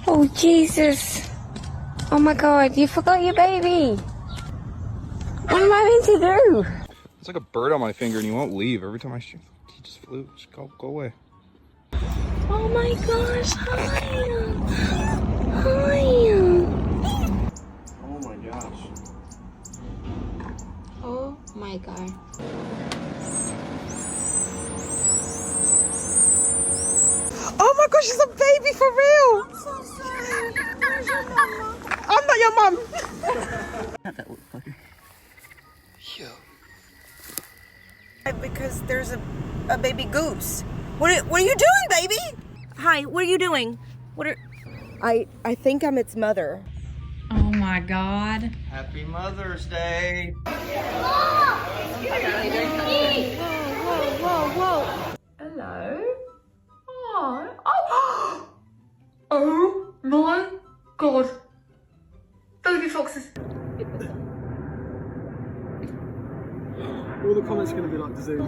Oh, Jesus. Oh, my God. You forgot your baby. What am I meant to do? It's like a bird on my finger and he won't leave. Every time he just flew. Just go away. Oh, my gosh. Hi. Hi. Oh my gosh. Oh, my God. Oh my gosh, she's a baby for real! I'm so sorry. Where's your mama? I'm not your mum! That little fucker. Because there's a baby goose. What are you doing, baby? Hi, what are you doing? I think I'm its mother. Oh, my God. Happy Mother's Day. Whoa. Hello? Oh. Oh my God. Baby foxes. All the comments are going to be like disease.